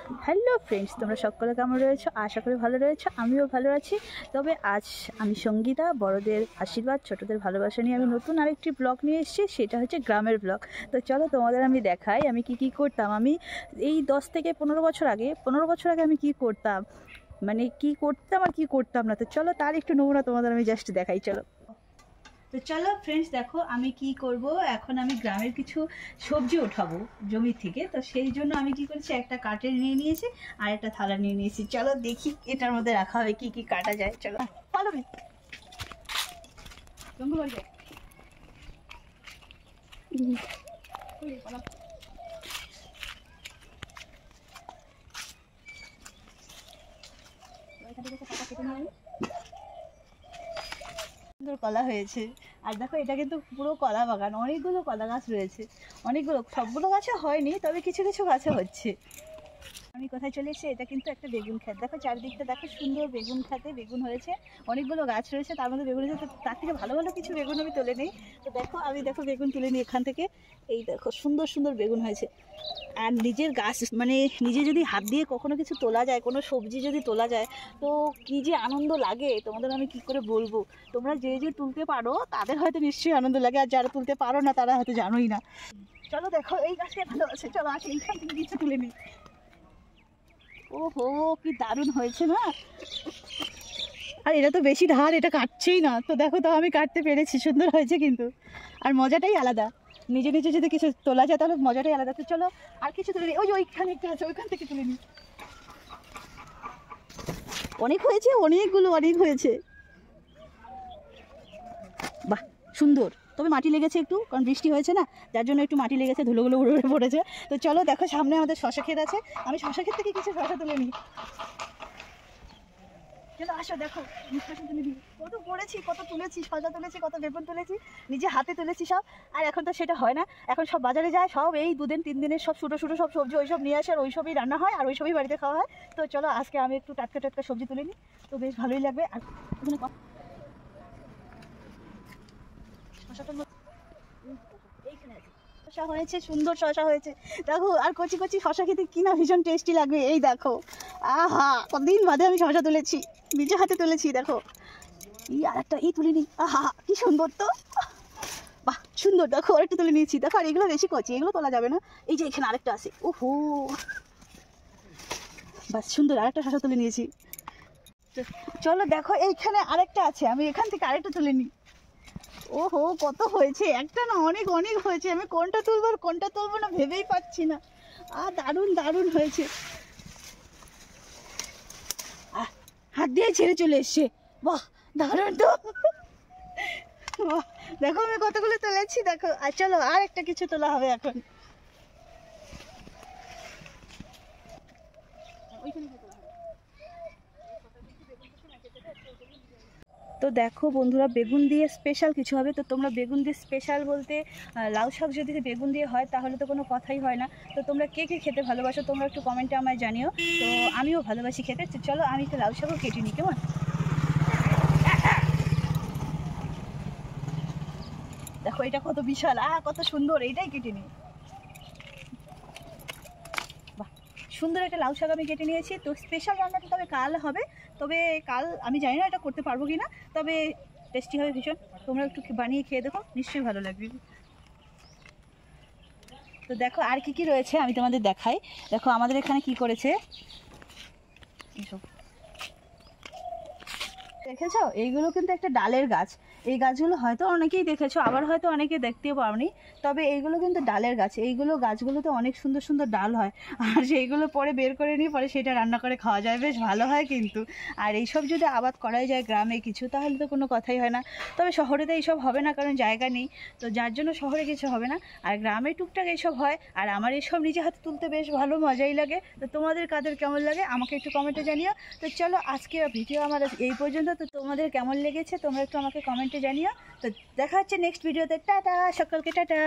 Hello friends, তোমরা সকলে কেমন রয়েছো? আশা করি ভালো রয়েছো, আমিও ভালো আছি। তবে আজ আমি সঙ্গীতা, বড়দের আশীর্বাদ, ছোটদের ভালোবাসা নিয়ে আমি নতুন আরেকটি ব্লগ নিয়ে এসেছি। সেটা হচ্ছে গ্রামের ব্লগ। তো চলো তোমাদের আমি দেখাই আমি কি করতাম। আমি এই 10 থেকে 15 বছর আগে আমি কি করতাম, মানে কি করতাম আর কি করতাম না। তো চলো তার একটু নমুনা তোমাদের আমি জাস্ট দেখাই। চলো, তো চলো ফ্রেন্ডস, দেখো আমি কি করব। এখন আমি গ্রামের কিছু সবজি উঠাবো জমি থেকে। তো সেই জন্য আমি কি করেছি, একটা কাটে নিয়ে নিয়েছি আর একটা থালা নিয়ে নিয়েছি। চলো দেখি এটার মধ্যে রাখা হবে কি কি কাটা যায়। চলো ভালো সুন্দর কলা হয়েছে। আর দেখো এটা কিন্তু পুরো কলা বাগান, অনেকগুলো কলা গাছ রয়েছে। অনেকগুলো, সবগুলো গাছে হয়নি, তবে কিছু কিছু গাছে হচ্ছে। আমি কোথায় চলে এসেছি, এটা কিন্তু একটা বেগুন ক্ষেত। দেখো চারদিকটা দেখো, সুন্দর বেগুন খেতে বেগুন হয়েছে। অনেকগুলো গাছ রয়েছে, তার মধ্যে বেগুন হয়েছে। তো তার থেকে ভালো ভালো কিছু বেগুন আমি তুলে নিই। তো দেখো আমি বেগুন তুলে নিই এখান থেকে। এই দেখো সুন্দর সুন্দর বেগুন হয়েছে। আর নিজের গাছ, মানে নিজে যদি হাত দিয়ে কখনো কিছু তোলা যায়, কোনো সবজি যদি তোলা যায়, তো কী যে আনন্দ লাগে তোমাদের আমি কি করে বলবো। তোমরা যে যে তুলতে পারো তাদের হয়তো নিশ্চয়ই আনন্দ লাগে, আর যারা তুলতে পারো না তারা হয়তো জানোই না। চলো দেখো এই গাছটা ভালো আছে, চলো আসি এইখান থেকে কিছু তুলে নিই। ওহো, কি দারুণ হয়েছে না। আর এটা তো বেশি ধার, এটা কাটছেই না। তো দেখো, তাও আমি কাটতে পেরেছি, সুন্দর হয়েছে কিন্তু। আর মজাটাই আলাদা, নিজে নিজে যদি কিছু তোলা যায় তাহলে মজাটাই আলাদা। তো চলো আর কিছু তুলে নিই। ওই যে ওইখানে একটা আছে, ওইখান থেকে তুলে নিই। অনেক হয়েছে, অনেকগুলো অনেক হয়েছে। বাহ সুন্দর, তবে মাটি লেগেছে একটু, কারণ বৃষ্টি হয়েছে না, যার জন্য একটু মাটি লেগেছে, ধুলোগুলো উড়ে উড়ে পড়েছে। তো চলো দেখো, সামনে আমাদের শশা ক্ষেত আছে, আমি শশা ক্ষেত থেকে কিছু শশা তুলে নিই। চলো আসো, দেখো কত করেছি, কত তুলেছি, শশা তুলেছি, কত বেগুন তুলেছি, নিজে হাতে তুলেছি সব। আর এখন তো সেটা হয় না, এখন সব বাজারে যায়, সব এই 2 দিন 3 দিনের সব ছোটো ছোটো সব সবজি ওইসব নিয়ে আসে, আর ওইসবই রান্না হয়, আর ওইসবই বাড়িতে খাওয়া হয়। তো চলো আজকে আমি একটু টাটকা টাটকা সবজি তুলে নিই, তো বেশ ভালোই লাগবে। আর এখানে শশা হয়েছে, সুন্দর শশা হয়েছে দেখো। আর কচি কচি শশা খেতে কি না ভীষণ টেস্টি লাগবে। এই দেখো, আহা, কতদিন বাদে আমি শশা তুলেছি, নিজে হাতে তুলেছি। দেখো এই আর একটা, এই তুলে নিই। আহা কি সুন্দর তো, বাহ সুন্দর। দেখো আরেকটা তুলে নিয়েছি। দেখো আর এগুলো বেশি কচি, এগুলো তোলা যাবে না। এই যে এখানে আরেকটা আছে, ওহো বাহ সুন্দর, আরেকটা শশা তুলে নিয়েছি। চলো দেখো এইখানে আরেকটা আছে, আমি এখান থেকে আরেকটা তুলে নিই। ওহো কত হয়েছে, একটা না অনেক অনেক হয়েছে। আমি কোনটা তুলবো আর কোনটা তুলবো না ভেবেই পাচ্ছি না। দারুণ দারুণ হয়েছে। হাত দিয়ে ছেড়ে চলে এসছে, বাহ দারুণ তো। বাহ দেখো আমি কতগুলো তুলেছি দেখো। আর চলো আর একটা কিছু তোলা হবে এখন। তো দেখো বন্ধুরা, বেগুন দিয়ে স্পেশাল কিছু হবে। তো তোমরা বেগুন দিয়ে স্পেশাল বলতে লাউ শাক যদি বেগুন দিয়ে হয় তাহলে তো কোনো কথাই হয় না। তো তোমরা কে কে খেতে ভালোবাসো তোমরা একটু কমেন্টে আমায় জানিও। তো আমিও ভালোবাসি খেতে। চলো আমি একটু লাউ শাকও কেটে নিই, কেমন? দেখো এটা কত বিশাল, কত সুন্দর, এইটাই কেটে নিই। বাহ সুন্দর একটা লাউ শাক আমি কেটে নিয়েছি। তো স্পেশাল রান্নাটা তবে কাল হবে, তবে কাল আমি জানি না এটা করতে পারবো কি না, তবে টেস্টি হবে ভীষণ। তোমরা একটু বানিয়ে খেয়ে দেখো, নিশ্চয়ই ভালো লাগবে। তো দেখো আর কি কি রয়েছে আমি তোমাদের দেখাই। দেখো আমাদের এখানে কি করেছে, এসব দেখেছো, এইগুলো কিন্তু একটা ডালের গাছ। এই গাছগুলো হয়তো অনেকেই দেখেছো, আবার হয়তো অনেকে দেখতেও পাওনি। তবে এইগুলো কিন্তু ডালের গাছ। এইগুলো গাছগুলোতে অনেক সুন্দর সুন্দর ডাল হয়, আর সেইগুলো পরে বের করে নিয়ে পরে সেটা রান্না করে খাওয়া যায়, বেশ ভালো হয় কিন্তু। আর এইসব যদি আবাদ করাই যায় গ্রামে কিছু, তাহলে তো কোনো কথাই হয় না। তবে শহরে তো এইসব হবে না, কারণ জায়গা নেই, তো যার জন্য শহরে কিছু হবে না। আর গ্রামে টুকটাক এইসব হয়। আর আমার এইসব নিজে হাতে তুলতে বেশ ভালো মজাই লাগে। তো তোমাদের কাদের কেমন লাগে আমাকে একটু কমেন্টে জানিও। তো চলো আজকে ভিডিও আমার এই পর্যন্ত। তো তোমাদের কেমন লেগেছে তোমরা একটু আমাকে কমেন্টে জানিও। তো দেখা হচ্ছে নেক্সট ভিডিওতে। টাটা সকলকে, টাটা।